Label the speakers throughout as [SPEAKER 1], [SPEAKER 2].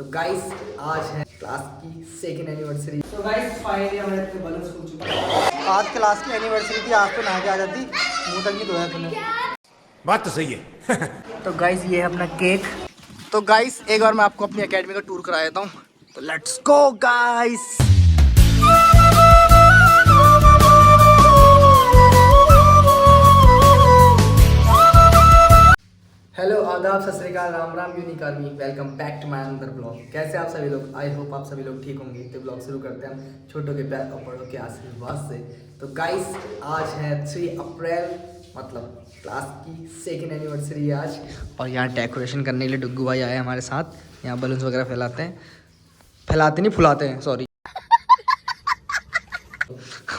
[SPEAKER 1] तो गाइस आज है क्लास की सेकेंड एनिवर्सरी। तो गाइस फाइनली हमारे इतने बलून्स फूट चुके हैं। आज क्लास की एनिवर्सरी थी, आज तो नहा के आ जाती, मुंह तक नहीं धोया तूने।
[SPEAKER 2] बात तो सही है।
[SPEAKER 1] तो गाइस ये है अपना केक। तो गाइस एक बार मैं आपको अपनी एकेडमी का टूर करा देता हूँ, तो लेट्स गो गाइस। हेलो आदाब सत श्री अकाल राम राम unique army, welcome back to my another blog. कैसे आप सभी लोग? आई होप आप सभी लोग ठीक होंगे। तो ब्लॉग शुरू करते हैं हम छोटों के प्यार और बड़ों के आशीर्वाद से। तो गाइस आज है 3 अप्रैल, मतलब क्लास की सेकेंड एनिवर्सरी है आज। और यहाँ डेकोरेशन करने के लिए डुग्गू भाई आए हमारे साथ। यहाँ बलून्स वगैरह फैलाते नहीं फुलाते हैं, सॉरी।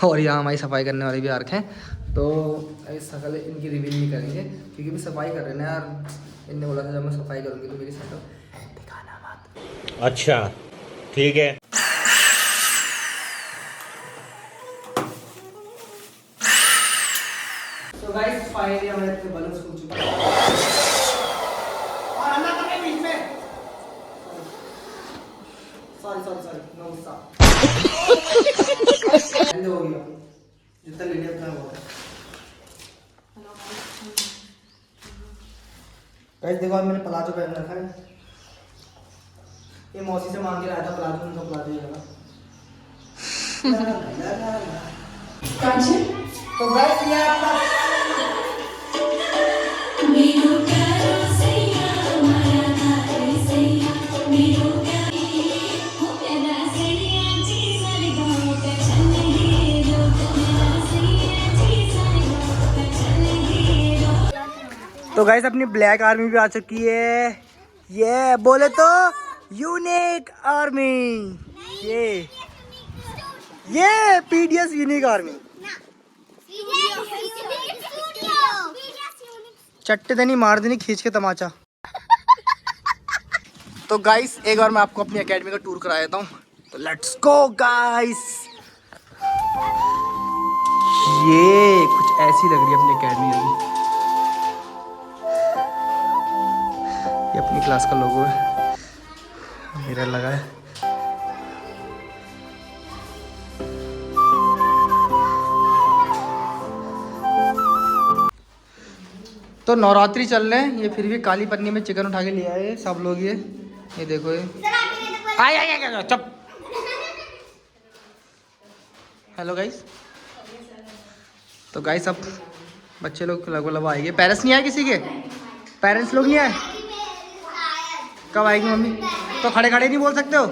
[SPEAKER 1] और यहाँ हमारी सफाई करने वाले भी आ रखे हैं। तो इस शकल इनकी रिवील नहीं करेंगे क्योंकि भी सफाई कर रहे हैं यार। इनने बोला था जब मैं सफाई करूँगी तो मेरी शकल दिखाना मत।
[SPEAKER 2] अच्छा ठीक है।
[SPEAKER 1] तो गाइस फाइनली हमारे इतने बलून्स फूट चुके हैं। और हल्ला कर रहे हैं बीच में। सॉरी नो गुस्सा। हेलो हो गया जितना ले लिया उतना हुआ। गाइस देखो आज मैंने प्लाजो पहन रखा है। ये मौसी से मांग के लाया था प्लाजो, उनका प्लाजो ही लगा। तो गाइस ये आपका तो गाइस अपनी ब्लैक आर्मी भी आ चुकी है। ये बोले तो यूनिक आर्मी, ये पीडीएस यूनिक आर्मी। चट्टे देनी मार देनी खींच के तमाचा। तो गाइस एक बार मैं आपको अपनी एकेडमी का टूर करा देता हूँ, तो लेट्स गो गाइस। ये कुछ ऐसी लग रही है अपनी एकेडमी अभी। ये अपनी क्लास का लोगो है, मिरर लगा है। तो नवरात्रि चल रहे हैं, ये फिर भी काली पन्नी में चिकन उठा के ले आए सब लोग। ये देखो ये आय चुप। Hello guys. तो गाइस अब बच्चे लोग लगभग आएंगे। पेरेंट्स नहीं आए, किसी के पेरेंट्स लोग नहीं आए। कब आएगी मम्मी? तो खड़े खड़े नहीं बोल सकते हो?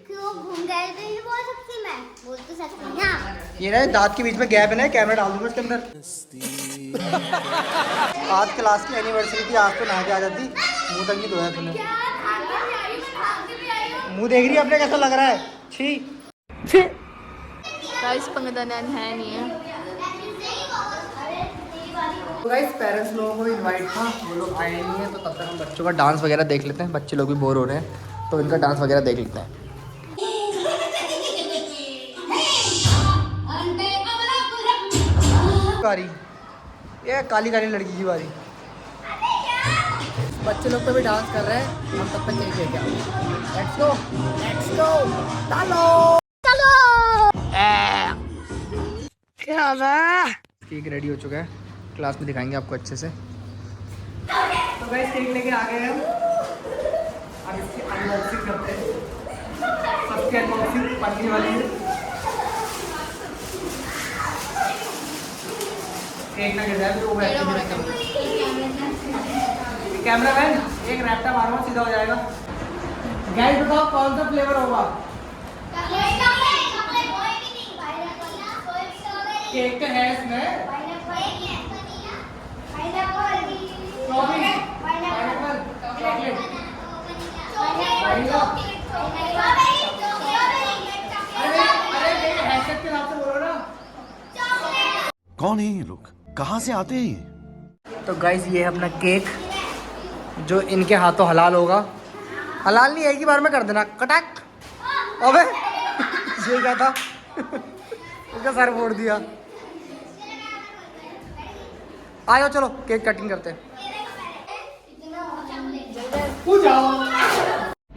[SPEAKER 3] क्यों घूम गए तो नहीं बोल सकती मैं, बोल तो सकती हूं ना।
[SPEAKER 1] ये ना दांत के बीच में गैप है ना, कैमरा डाल दूंगा इसके अंदर। आज क्लास की एनिवर्सरी थी, आज तो नहा के आ जाती, मुंह तक नहीं धोया तूने। मुंह देख रही है अपने, कैसा लग रहा है? छी
[SPEAKER 4] गाइस पंगदान है नहीं है।
[SPEAKER 1] तो गाइस पेरेंट्स लोगों को इनवाइट था, वो लोग आए नहीं है, तो तब तक हम बच्चों का डांस वगैरह देख लेते हैं। बच्चे लोग भी बोर हो रहे हैं तो इनका डांस वगैरह देख लेते हैं। बारी ये काली काली लड़की की बारी। बच्चे लोग तो भी डांस कर रहे हैं, हम तब तक नहीं किया। लेट्स गो चलो केक रेडी हो चुका है, क्लास में दिखाएंगे आपको अच्छे से। तो गाइस केक लेके आ गए हम, अब इसकी अनबॉक्सिंग करते हैं। सबकी अनबॉक्सिंग पन्नी वाली है। एक ना गिर जाए तो वो कैमरा मैन एक रैप्टा मारो सीधा हो जाएगा। गाइस बताओ कौन सा फ्लेवर होगा? केक का है इसमें
[SPEAKER 2] कौन है ये लोग, कहाँ से आते हैं?
[SPEAKER 1] तो गाइस ये है अपना केक, जो इनके हाथों हलाल होगा। हलाल नहीं, एक ही बार में कर देना कटक। अबे ये क्या था? इसका सर फोड़ दिया। आ जाओ चलो केक कटिंग करते हैं।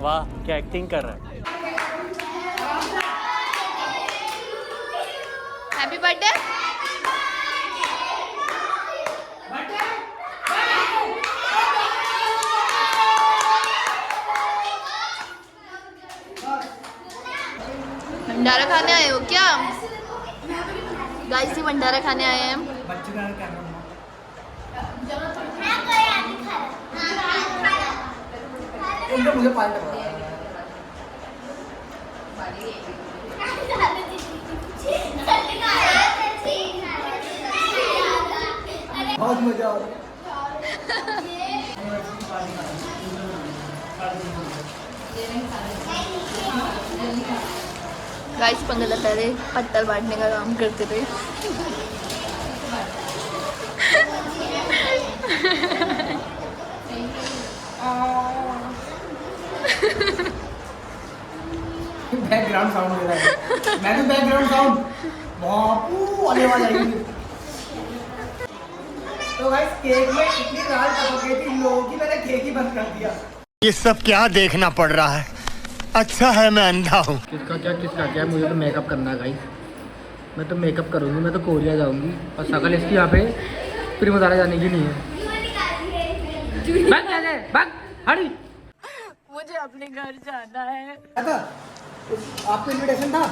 [SPEAKER 2] वाह
[SPEAKER 5] वाह क्या एक्टिंग कर रहा है।
[SPEAKER 4] Happy birthday. भंडारा खाने आए हो क्या? गाइस ये भंडारा खाने आए हैं।
[SPEAKER 1] इनको मुझे पानी दे। बहुत मजा आ रहा है।
[SPEAKER 4] गाइस पंगला पहले पत्तल बांटने का काम करते थे।
[SPEAKER 1] बैकग्राउंड साउंड दे रहा है। मैं तो बैकग्राउंड साउंड बापू वाली आवाज आएगी। तो गाइस केक में इतनी रात टपक गई थी इन लोगों की, मैंने केक ही बंद कर दिया।
[SPEAKER 6] ये सब क्या देखना पड़ रहा है। अच्छा है मैं अंधा हूँ।
[SPEAKER 1] किसका क्या मुझे तो मेकअप करना है गाइस। मैं तो मेकअप करूँगी, मैं तो कोरिया जाऊँगी और शकल इसकी यहाँ पे फिर मज़ारा जाने की नहीं है। भाग हरी।
[SPEAKER 4] मुझे अपने घर जाना है।
[SPEAKER 1] आपको इनविटेशन था?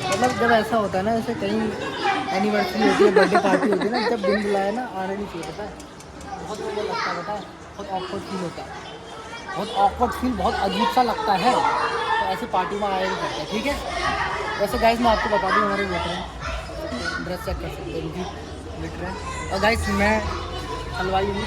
[SPEAKER 1] मतलब जब ऐसा होता है ना, जैसे कहीं एनिवर्सरी होती है, बर्थडे पार्टी होती है ना, जब दिन बुलाया ना आना नहीं चाहिए। पता है बहुत मुझे लगता है, पता है बहुत ऑकवर्ड फील होता है, बहुत ऑकवर्ड फील, बहुत अजीब सा लगता है। तो ऐसी पार्टी में आया नहीं करता है, ठीक है। वैसे गाइस मैं आपको बता दूँ, हमारे वेटर हैं, ड्रेस चेक कर सकते हैं, वेटर हैं। और गाइस मैं हलवाई हूँ।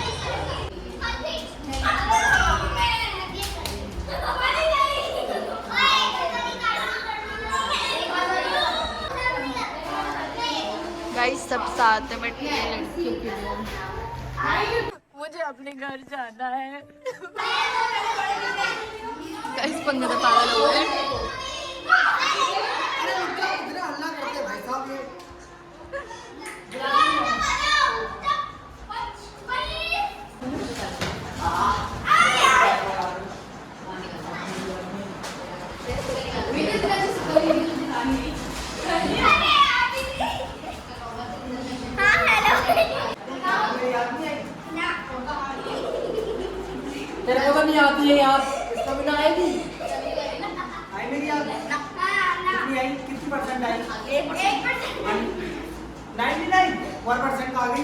[SPEAKER 4] गाइस सब साथ में बैठे हैं लड़कियों के लिए। मुझे अपने घर जाना है। गाइस पंगा तो पागल हो गए।
[SPEAKER 1] तेरे को तो नहीं आती है यार, इसको भी ना आएगी। आई मेरी यार कितनी आई, कितनी परसेंट आई? 99 1% आ गई।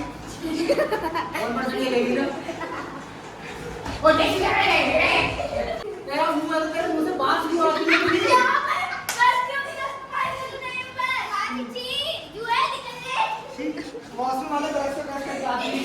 [SPEAKER 1] 1% ये लेगी ना। तेरा मुंह है, तेरे मुंह से बात क्यों आती है? वॉशरूम वाले ब्रश से ब्रश करके आती है।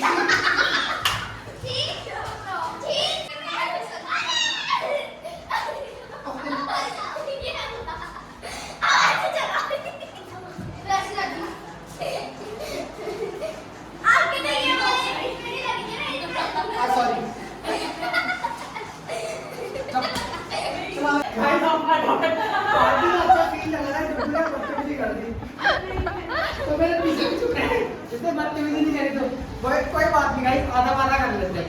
[SPEAKER 1] कोई बात नहीं गाइस, आधा आधा कर लेते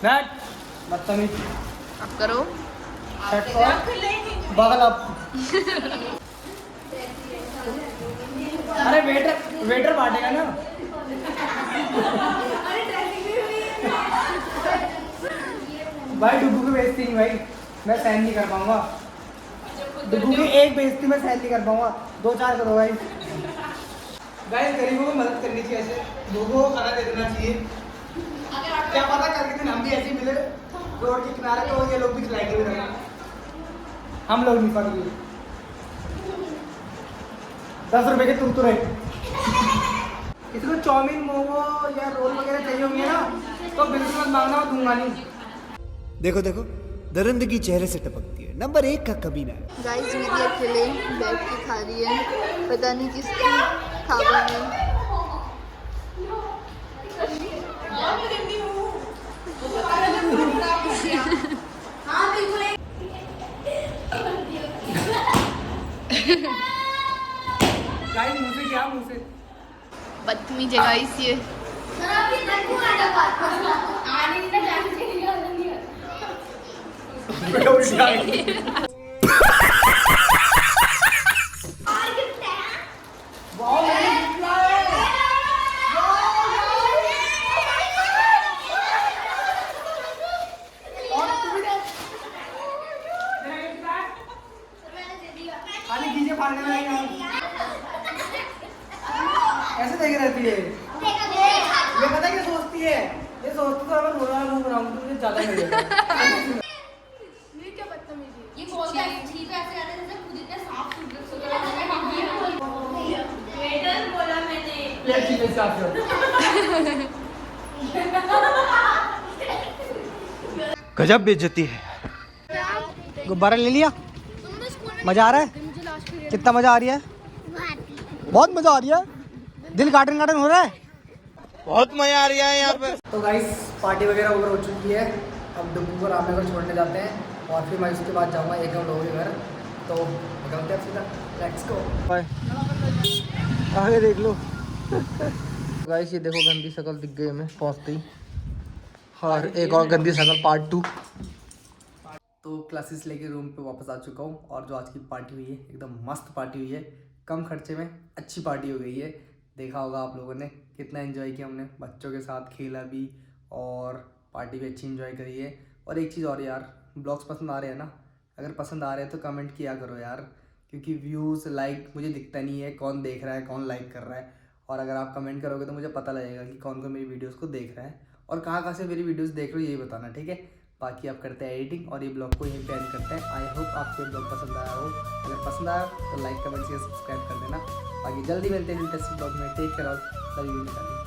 [SPEAKER 1] हैं, बदतमीज।
[SPEAKER 4] अब करो
[SPEAKER 1] बगल अब। अरे वेटर बांटेगा ना। भाई डुगू की बेइज्जती नहीं भाई, मैं सहन नहीं कर पाऊंगा। डुगू की एक बेइज्जती मैं सहन नहीं कर पाऊंगा, 2-4 करो भाई। गाइस गरीबों को मदद करनी चाहिए, ऐसे लोगों को खाना दे देना चाहिए। क्या पता करके दिन हम भी ऐसे मिले रोड के किनारे, तो ये लोग भी खिलाएंगे भी, हम लोग नहीं पकड़े। 10 रुपए के तुरतुरे। इसको चाउमीन मोमो या रोल वगैरह चाहिए होंगे ना, तो बिल्कुल मत मांगना, मैं दूंगा नहीं।
[SPEAKER 7] देखो देखो दरिंदगी चेहरे से टपकती है, नंबर 1 का कमीना है।
[SPEAKER 4] गाइस दीदी अकेले बैठ के खा रही है, पता नहीं किसकी खावा में।
[SPEAKER 1] गाइस मुंह से क्या, मुंह से
[SPEAKER 4] बदतमीज है गाइस ये।
[SPEAKER 1] उल्टी आ गई। खाली कीजिए फाड़ने में ऐसे देख रहती है। ये पता क्या सोचती है, ये सोचती तो अगर रोना मुंह बनाऊंगी तो मुझे ज्यादा मिलेगा।
[SPEAKER 4] ये क्या बदतमीजी है?
[SPEAKER 3] ये बोलता है ठीक है ऐसे रहते जैसे खुद इतने साफ सुथरा वेटर बोला मैंने।
[SPEAKER 1] प्लेट सीधे से आप
[SPEAKER 7] गजब बेइज्जती है। गुब्बारा ले लिया? मजा आ रहा है? कितना मजा आ रही है? बहुत मजा आ रही है। दिल गार्डन गार्डन हो रहा है। बहुत मजा आ रही है यहाँ पे।
[SPEAKER 1] तो गाइस पार्टी वगैरह ओवर हो चुकी है। अब डब्बू को रामनगर को छोड़ने जाते हैं और फिर मैं उसके बाद जाऊँगा एक हम लोगों के घर। तो निकलते हैं सीधा, लेट्स गो।
[SPEAKER 7] बाय। आगे देख लो।
[SPEAKER 1] गाइस ये देखो गंदी शक्ल दिख गई हमें पहुँचते ही। और एक और गंदी शक्ल पार्ट 2। तो क्लासेस लेके रूम पे वापस आ चुका हूँ और जो आज की पार्टी हुई है एकदम मस्त पार्टी हुई है। कम खर्चे में अच्छी पार्टी हो गई है। देखा होगा आप लोगों ने कितना एंजॉय किया हमने, बच्चों के साथ खेला भी और पार्टी भी अच्छी एंजॉय करी है। और एक चीज़ और यार, ब्लॉग्स पसंद आ रहे हैं ना? अगर पसंद आ रहे हैं तो कमेंट किया करो यार, क्योंकि व्यूज़ लाइक मुझे दिखता नहीं है कौन देख रहा है कौन लाइक कर रहा है। और अगर आप कमेंट करोगे तो मुझे पता लगेगा कि कौन कौन मेरी वीडियोज़ को देख रहा है और कहाँ से मेरी वीडियोज़ देख रहे हो, यही बताना, ठीक है? बाकी आप करते हैं एडिटिंग और ये ब्लॉग को यहीं पे एंड करते हैं। आई होप आपको ये ब्लॉग पसंद आया हो। अगर पसंद आया तो लाइक कमेंट शेयर सब्सक्राइब कर देना। बाकी जल्दी मिलते हैं इंटरेस्टिंग ब्लॉग में। Take care all, love you.